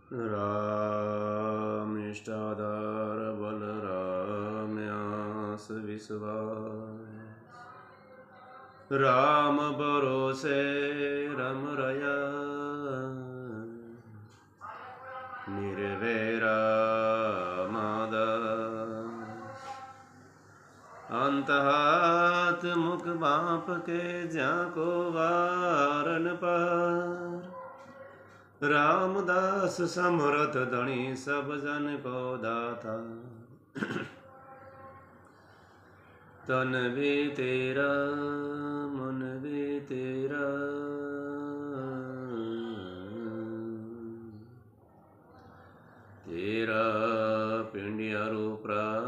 राम इष्टाधार बलराम आस विश्वास। राम भरोसे रम रया निर्भैरा मादास। अंत हाथ मुख बाप के जाको वारन पार। रामदास समरथ धनी सब जन को दाता। तन भी तेरा मन भी तेरा तेरा पिंडियारू प्राण।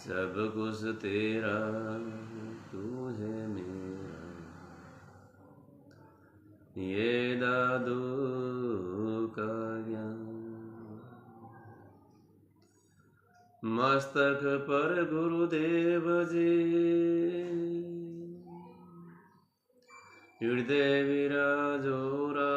सब कुछ तेरा तू है मेरा। ये दादू का ज्ञान मस्तक पर गुरुदेव जी हृदय विराजोरा।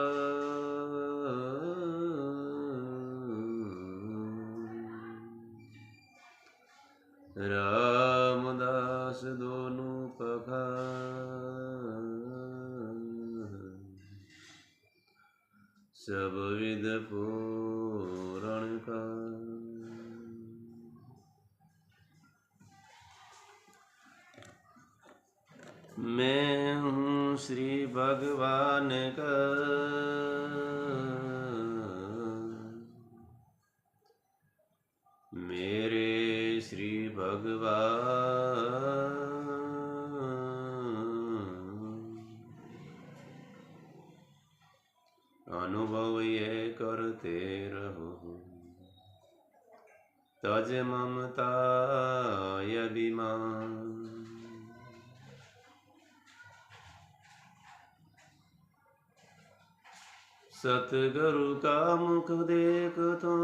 रामदास दोनों पखार सब विद पूरण का। मैं हूँ श्री भगवान का मेरे श्री भगवान। अनुभव ये करते रहो तज ममता अभिमान। सतगुरु का मुख देख तो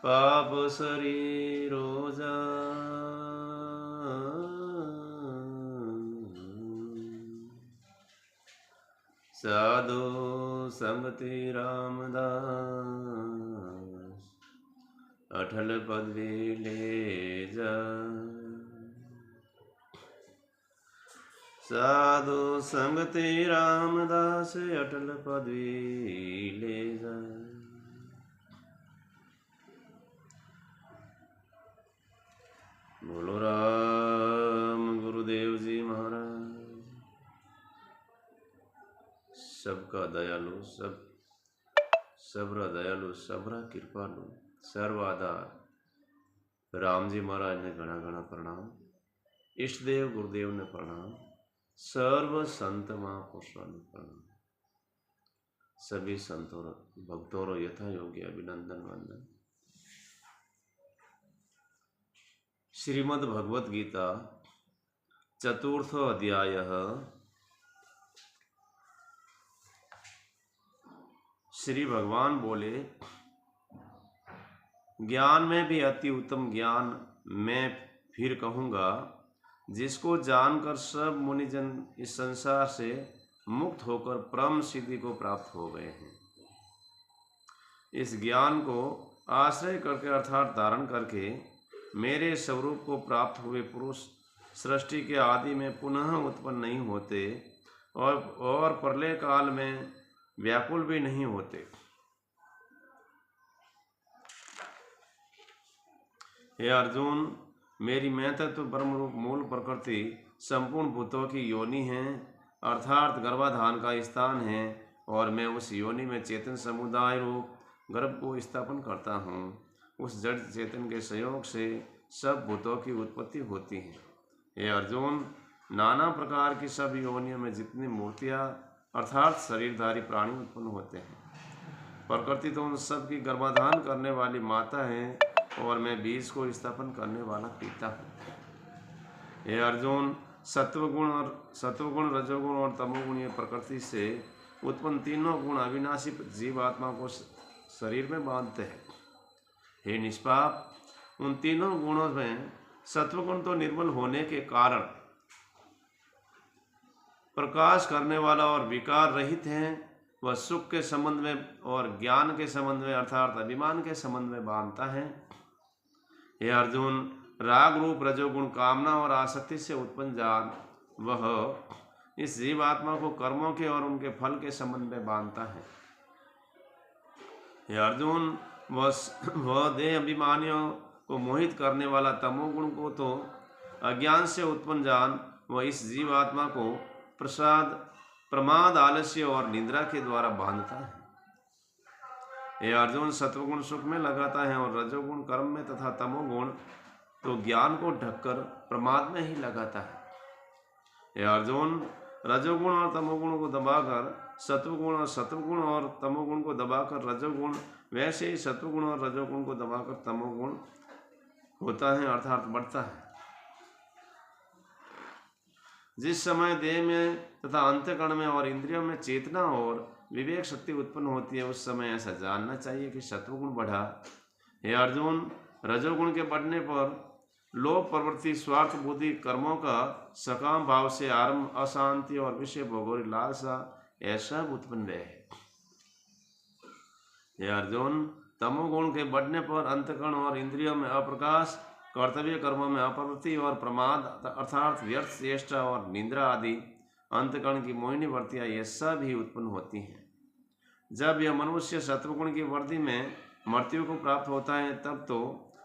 पाप शरीरो जा। साधु संगति रामदास अठल पदवी ले जा। साधु संगति रामदास अटल पदवी ले जा। बोलो राम गुरुदेव जी महाराज। सबका दयालु सबरा दयालु सबरा कृपालु सर्वाधार राम जी महाराज ने घना घना प्रणाम। इष्ट देव गुरुदेव ने प्रणाम। सर्व संत महापुरुषों ने प्रणाम। सभी संतों भक्तों यथा योग्य अभिनंदन वंदन। श्रीमद् भगवत गीता चतुर्थ अध्याय। श्री भगवान बोले, ज्ञान में भी अति उत्तम ज्ञान मैं फिर कहूँगा, जिसको जानकर सब मुनिजन इस संसार से मुक्त होकर परम सिद्धि को प्राप्त हो गए हैं। इस ज्ञान को आश्रय करके अर्थात धारण करके मेरे स्वरूप को प्राप्त हुए पुरुष सृष्टि के आदि में पुनः उत्पन्न नहीं होते और प्रलय काल में व्याकुल भी नहीं होते। हे अर्जुन, मेरी मैं तत्व ब्रह्म रूप मूल प्रकृति संपूर्ण भूतों की योनि है, अर्थात गर्भाधान का स्थान है, और मैं उस योनि में चेतन समुदाय रूप गर्भ को स्थापन करता हूँ। उस जड़ चेतन के सहयोग से सब भूतों की उत्पत्ति होती है। हे अर्जुन, नाना प्रकार की सब योनियों में जितनी मूर्तियाँ अर्थात शरीरधारी प्राणी उत्पन्न होते हैं, प्रकृति तो उन सब की गर्भाधान करने वाली माता है, और मैं बीज को स्थापन करने वाला पिता हूँ। हे अर्जुन, सत्वगुण रजोगुण और तमोगुण ये प्रकृति से उत्पन्न तीनों गुण अविनाशी जीवात्मा को शरीर में बांधते हैं। हे निष्पाप, उन तीनों गुणों में सत्वगुण तो निर्मल होने के कारण प्रकाश करने वाला और विकार रहित है। वह सुख के संबंध में और ज्ञान के संबंध में अर्थात अभिमान के संबंध में बांधता है। हे अर्जुन, राग रूप रजोगुण कामना और आसक्ति से उत्पन्न जान वह इस जीवात्मा को कर्मों के और उनके फल के संबंध में बांधता है। हे अर्जुन, वह देह अभिमानियों को मोहित करने वाला तमोगुण को तो अज्ञान से उत्पन्न जान वह इस जीवात्मा को प्रमाद आलस्य और निद्रा के द्वारा बांधता है। हे अर्जुन, सत्वगुण सुख में लगाता है और रजोगुण कर्म में तथा तमोगुण तो ज्ञान को ढककर प्रमाद में ही लगाता है। हे अर्जुन, रजोगुण और तमोगुण को दबाकर सत्वगुण और सत्वगुण और तमोगुण को दबाकर रजोगुण, वैसे ही सत्वगुण और रजोगुण को दबाकर तमोगुण होता है अर्थात बढ़ता है। जिस समय देह में तथा अंतःकरण में और इंद्रियों में चेतना और विवेक शक्ति उत्पन्न होती है उस समय ऐसा जानना चाहिए कि सत्वगुण बढ़ा। हे अर्जुन, रजोगुण के बढ़ने पर लोभ प्रवृत्ति स्वार्थ बुद्धि कर्मों का सकाम भाव से आरंभ अशांति और विषय भोगोरी लालसा ऐसा उत्पन्न रहे। हे अर्जुन, तमोगुण के बढ़ने पर अंतःकरण और इंद्रियों में अप्रकाश, कर्तव्य कर्मों में अप्रवृत्ति और प्रमाद अर्थात व्यर्थ चेष्टा और निद्रा आदि अंतःकरण की मोहिनी वृत्तियां ये सब ही उत्पन्न होती हैं। जब यह मनुष्य सत्वगुण की वृद्धि में मृत्यु को प्राप्त होता है तब तो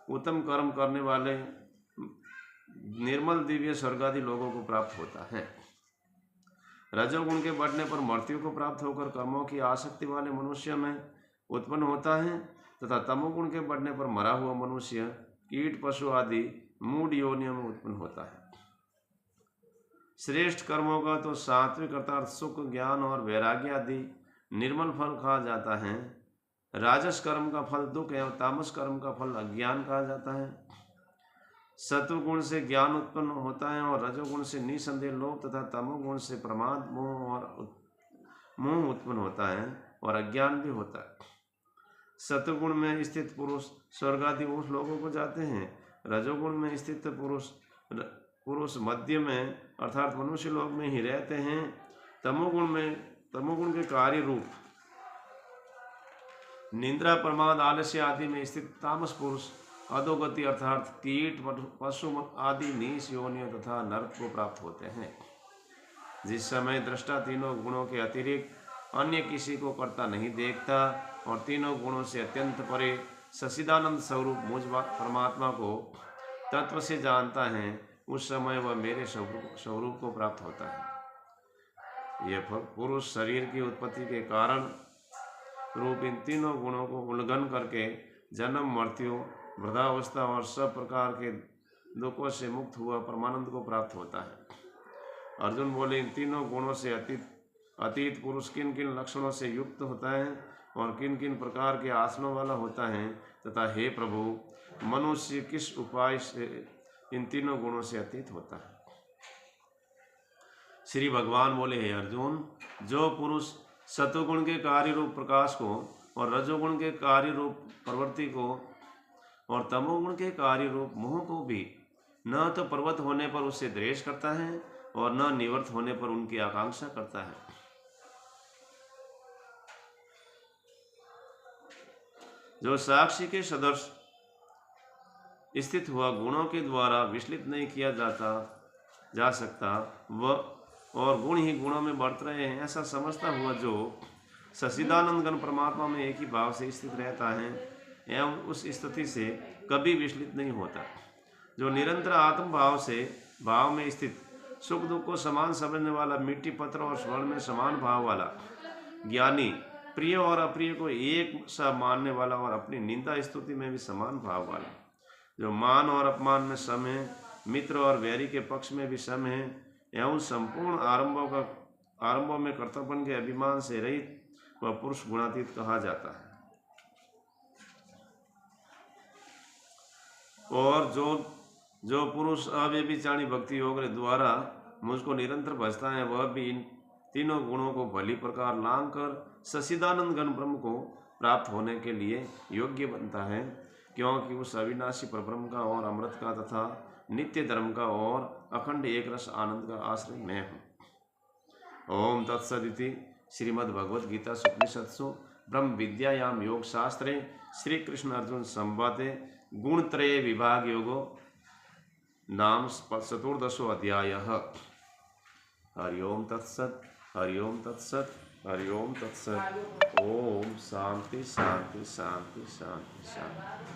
उत्तम कर्म करने वाले निर्मल दिव्य स्वर्ग आदि लोगों को प्राप्त होता है। रजोगुण के बढ़ने पर मृत्यु को प्राप्त होकर कर्मों की आसक्ति वाले मनुष्य में उत्पन्न होता है तथा तमोगुण के बढ़ने पर मरा हुआ मनुष्य कीट पशु आदि मूढ़ योनियों में उत्पन्न होता है। श्रेष्ठ कर्मों का तो सात्विक अर्थात सुख ज्ञान और वैराग्य आदि निर्मल फल कहा जाता है। राजस कर्म का फल दुख एवं तामस कर्म का फल अज्ञान कहा जाता है। सत्वगुण से ज्ञान उत्पन्न होता है और रजोगुण से निसंदेह लोभ तथा तमोगुण से प्रमाद मोह उत्पन्न होता है और अज्ञान भी होता है। सत्वगुण में स्थित पुरुष स्वर्ग आदि उस लोगों को जाते हैं। रजोगुण में स्थित पुरुष मध्य में अर्थात मनुष्य लोक में ही रहते हैं। तमोगुण के कार्य रूप निंद्रा प्रमाद आलस्य आदि में स्थित तामस पुरुष अधोगति अर्थात कीट पशु आदि नीच योनियों तथा नरक को प्राप्त होते हैं। जिस समय दृष्टा तीनों गुणों के अतिरिक्त अन्य किसी को करता नहीं देखता और तीनों गुणों से अत्यंत परे सच्चिदानंद स्वरूप मुझ परमात्मा को तत्व से जानता है, उस समय वह मेरे स्वरूप को प्राप्त होता है। यह पुरुष शरीर की उत्पत्ति के कारण रूप इन तीनों गुणों को उल्लंघन करके जन्म मृत्यु वृद्धावस्था और सब प्रकार के दुखों से मुक्त हुआ परमानंद को प्राप्त होता है। अर्जुन बोले, इन तीनों गुणों से अतीत पुरुष किन किन लक्षणों से युक्त होता है और किन किन प्रकार के आसनों वाला होता है तथा हे प्रभु, मनुष्य किस उपाय से इन तीनों गुणों से अतीत होता है। श्री भगवान बोले, हे अर्जुन, जो पुरुष सत्वगुण के कार्य रूप प्रकाश को और रजोगुण के कार्य रूप प्रवृत्ति को और तमोगुण के कार्य रूप मोह को भी न तो पर्वत होने पर उससे द्वेष करता है और न निवृत्त होने पर उनकी आकांक्षा करता है, जो साक्षी के सदृश स्थित हुआ गुणों के द्वारा विचलित नहीं किया जा सकता वह और गुण ही गुणों में बढ़त रहे हैं ऐसा समझता हुआ जो सच्चिदानंद घन परमात्मा में एक ही भाव से स्थित रहता है एवं उस स्थिति से कभी विचलित नहीं होता, जो निरंतर आत्म भाव में स्थित सुख दुख को समान समझने वाला, मिट्टी पत्थर और स्वर्ण में समान भाव वाला ज्ञानी, प्रिय और अप्रिय को एक सा मानने वाला और अपनी निंदा स्तुति में भी समान भाव वाला, जो मान और अपमान में सम है, मित्र और वैरी के पक्ष में भी सम है एवं संपूर्ण आरंभों में कर्तव्य के अभिमान से रहित वह पुरुष गुणातीत कहा जाता है। और जो पुरुष अव्यभिचारी भक्ति योग द्वारा मुझको निरंतर भजता है वह भी इन तीनों गुणों को भली प्रकार लांघ कर सच्चिदानंद घन ब्रह्म को प्राप्त होने के लिए योग्य बनता है, क्योंकि उस अविनाशी परब्रह्म का और अमृत का तथा नित्य धर्म का और अखंड एक रस आनंद का आश्रय मैं हूँ। ओम तत्सदिति श्रीमद्भगवद्गीता उपनिषत्सु ब्रह्म विद्यायां योग शास्त्रे श्री कृष्ण अर्जुन संवादे गुणत्रय विभाग योगो नाम चतुर्दशो अध्यायः। हरि ओम तत्सत्, हरि ओम तत्सत्, हरि ओम तत्सत्। ओम शांति शांति शांति शांति शांति।